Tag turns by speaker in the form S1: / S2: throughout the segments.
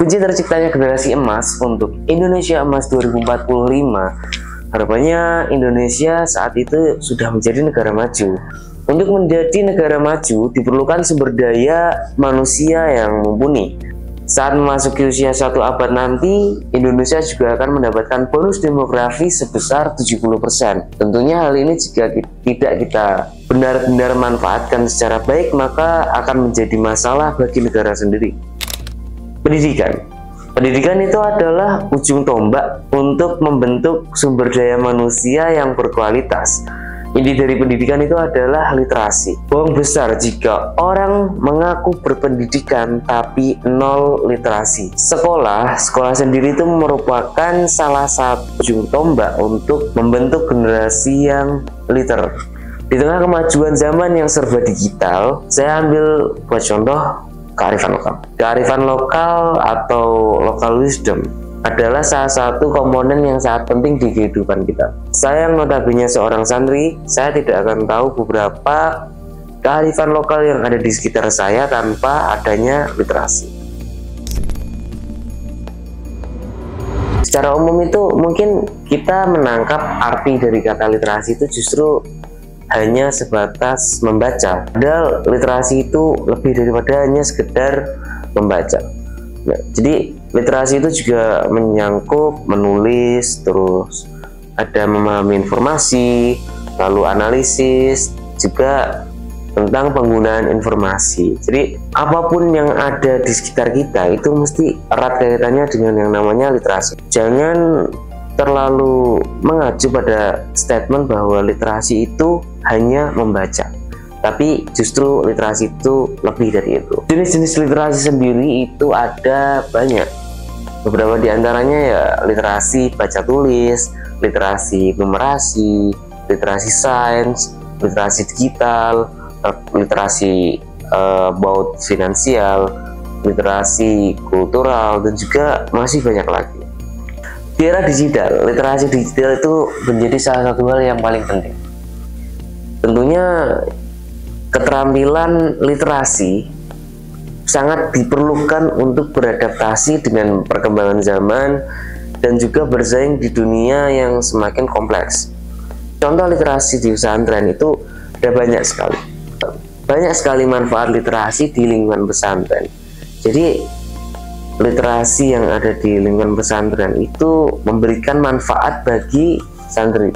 S1: Kunci terciptanya generasi emas untuk Indonesia Emas 2045, harapannya Indonesia saat itu sudah menjadi negara maju. Untuk menjadi negara maju diperlukan sumber daya manusia yang mumpuni. Saat memasuki usia 1 abad nanti, Indonesia juga akan mendapatkan bonus demografi sebesar 70%. Tentunya hal ini jika tidak kita benar-benar manfaatkan secara baik, maka akan menjadi masalah bagi negara sendiri. Pendidikan itu adalah ujung tombak untuk membentuk sumber daya manusia yang berkualitas. Inti dari pendidikan itu adalah literasi. Bohong besar jika orang mengaku berpendidikan tapi nol literasi. Sekolah sendiri itu merupakan salah satu ujung tombak untuk membentuk generasi yang liter. Di tengah kemajuan zaman yang serba digital, saya ambil buat contoh kearifan lokal. Kearifan lokal atau local wisdom adalah salah satu komponen yang sangat penting di kehidupan kita. Saya yang notabene seorang santri, saya tidak akan tahu beberapa kearifan lokal yang ada di sekitar saya tanpa adanya literasi. Secara umum itu mungkin kita menangkap arti dari kata literasi itu justru hanya sebatas membaca. Padahal literasi itu lebih daripada hanya sekedar membaca. Nah, jadi literasi itu juga menyangkut menulis, terus ada memahami informasi, lalu analisis, juga tentang penggunaan informasi. Jadi apapun yang ada di sekitar kita itu mesti erat kaitannya dengan yang namanya literasi. Jangan terlalu mengacu pada statement bahwa literasi itu hanya membaca, tapi justru literasi itu lebih dari itu. Jenis-jenis literasi sendiri itu ada banyak. Beberapa di antaranya ya literasi baca tulis, literasi numerasi, literasi sains, literasi digital, literasi about finansial, literasi kultural, dan juga masih banyak lagi. Di era digital, literasi digital itu menjadi salah satu hal yang paling penting. Tentunya keterampilan literasi sangat diperlukan untuk beradaptasi dengan perkembangan zaman dan juga bersaing di dunia yang semakin kompleks. Contoh literasi di pesantren itu ada banyak sekali. Banyak sekali manfaat literasi di lingkungan pesantren. Jadi literasi yang ada di lingkungan pesantren itu memberikan manfaat bagi santri.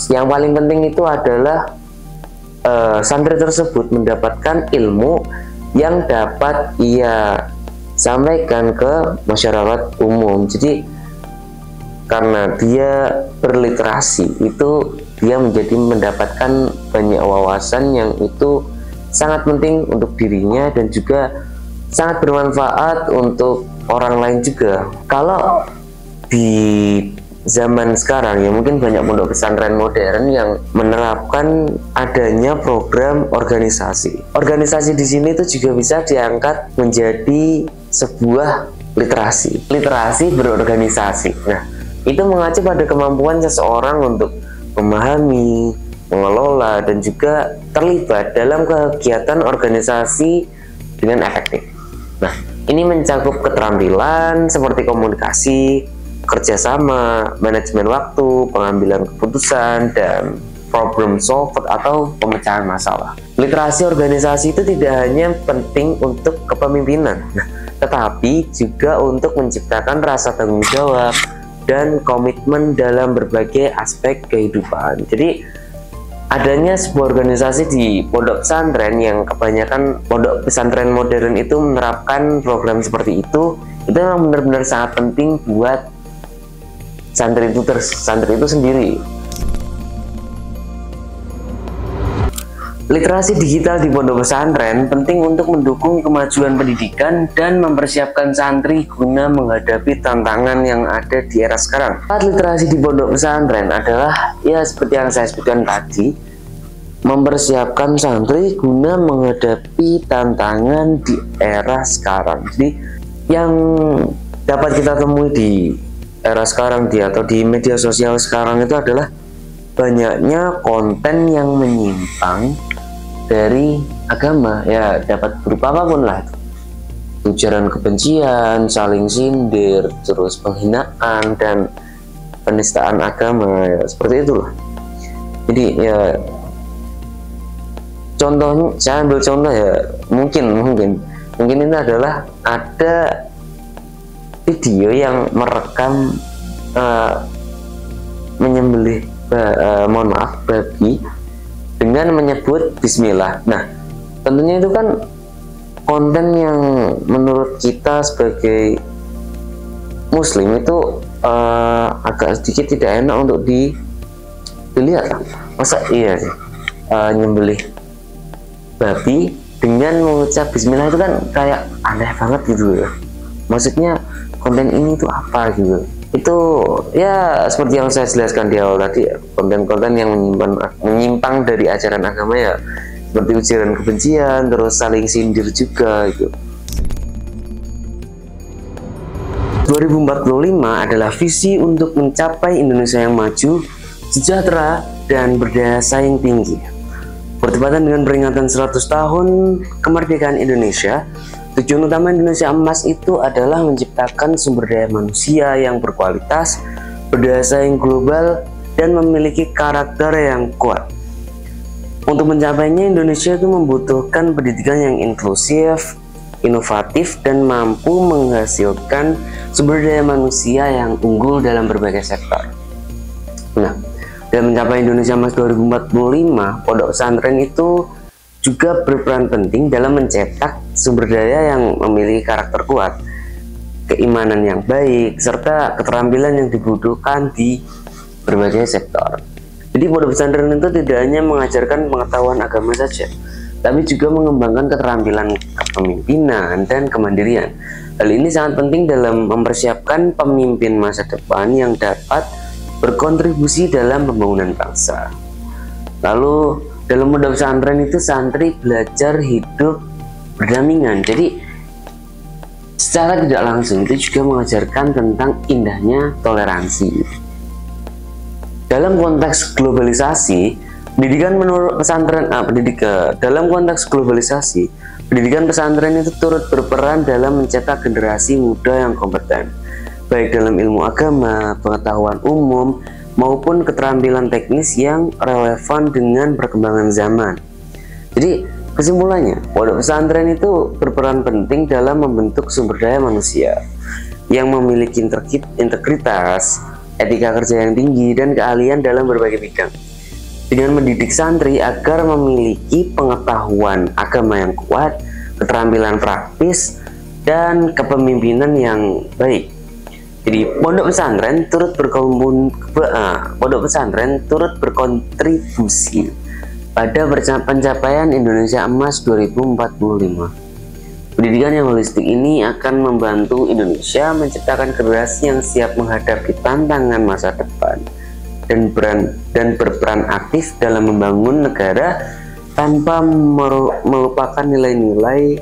S1: Yang paling penting itu adalah santri tersebut mendapatkan ilmu yang dapat ia sampaikan ke masyarakat umum. Jadi karena dia berliterasi itu dia menjadi mendapatkan banyak wawasan yang itu sangat penting untuk dirinya dan juga sangat bermanfaat untuk orang lain juga. Kalau di zaman sekarang ya mungkin banyak pondok pesantren modern yang menerapkan adanya program organisasi. Organisasi di sini itu juga bisa diangkat menjadi sebuah literasi. Literasi berorganisasi. Nah, itu mengacu pada kemampuan seseorang untuk memahami, mengelola, dan juga terlibat dalam kegiatan organisasi dengan efektif. Nah, ini mencakup keterampilan seperti komunikasi, kerjasama, manajemen waktu, pengambilan keputusan, dan problem solver atau pemecahan masalah. Literasi organisasi itu tidak hanya penting untuk kepemimpinan, tetapi juga untuk menciptakan rasa tanggung jawab dan komitmen dalam berbagai aspek kehidupan. Jadi adanya sebuah organisasi di pondok pesantren yang kebanyakan pondok pesantren modern itu menerapkan program seperti itu memang benar-benar sangat penting buat santri itu sendiri. Literasi digital di pondok pesantren penting untuk mendukung kemajuan pendidikan dan mempersiapkan santri guna menghadapi tantangan yang ada di era sekarang. Literasi di pondok pesantren adalah ya seperti yang saya sebutkan tadi, mempersiapkan santri guna menghadapi tantangan di era sekarang. Jadi yang dapat kita temui di era sekarang atau di media sosial sekarang itu adalah banyaknya konten yang menyimpang dari agama, ya dapat berupa apapun lah. ujaran kebencian, saling sindir, terus penghinaan dan penistaan agama, ya seperti itulah. Jadi ya contohnya, saya ambil contoh ya, mungkin ini adalah ada video yang merekam menyembelih mohon maaf babi dengan menyebut bismillah. Nah, tentunya itu kan konten yang menurut kita sebagai muslim itu agak sedikit tidak enak untuk dilihat. Masa iya sih nyembelih babi dengan mengucap bismillah itu kan kayak aneh banget gitu ya. Maksudnya konten ini tuh apa gitu. Itu ya seperti yang saya jelaskan di awal tadi, konten-konten yang menyimpang dari ajaran agama ya, seperti ujaran kebencian, terus saling sindir juga gitu. 2045 adalah visi untuk mencapai Indonesia yang maju, sejahtera, dan berdaya saing tinggi. Bertepatan dengan peringatan 100 tahun kemerdekaan Indonesia, tujuan utama Indonesia Emas itu adalah menciptakan sumber daya manusia yang berkualitas, berdaya saing global, dan memiliki karakter yang kuat. Untuk mencapainya, Indonesia itu membutuhkan pendidikan yang inklusif, inovatif, dan mampu menghasilkan sumber daya manusia yang unggul dalam berbagai sektor. Nah, dalam mencapai Indonesia Emas 2045, pondok pesantren itu juga berperan penting dalam mencetak sumber daya yang memiliki karakter kuat, keimanan yang baik, serta keterampilan yang dibutuhkan di berbagai sektor. Jadi pondok pesantren itu tidak hanya mengajarkan pengetahuan agama saja, tapi juga mengembangkan keterampilan kepemimpinan dan kemandirian. Hal ini sangat penting dalam mempersiapkan pemimpin masa depan yang dapat berkontribusi dalam pembangunan bangsa. Lalu dalam pondok pesantren itu santri belajar hidup berdampingan. Jadi secara tidak langsung itu juga mengajarkan tentang indahnya toleransi. Dalam konteks globalisasi, pendidikan menurut pesantren dalam konteks globalisasi, pendidikan pesantren itu turut berperan dalam mencetak generasi muda yang kompeten, baik dalam ilmu agama, pengetahuan umum, maupun keterampilan teknis yang relevan dengan perkembangan zaman. Jadi kesimpulannya, pondok pesantren itu berperan penting dalam membentuk sumber daya manusia yang memiliki integritas, etika kerja yang tinggi, dan keahlian dalam berbagai bidang. Dengan mendidik santri agar memiliki pengetahuan agama yang kuat, keterampilan praktis, dan kepemimpinan yang baik. Jadi pondok pesantren turut berkontribusi pada pencapaian Indonesia Emas 2045. Pendidikan yang holistik ini akan membantu Indonesia menciptakan generasi yang siap menghadapi tantangan masa depan dan berperan aktif dalam membangun negara tanpa melupakan nilai-nilai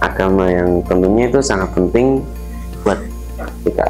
S1: agama yang tentunya itu sangat penting buat kita.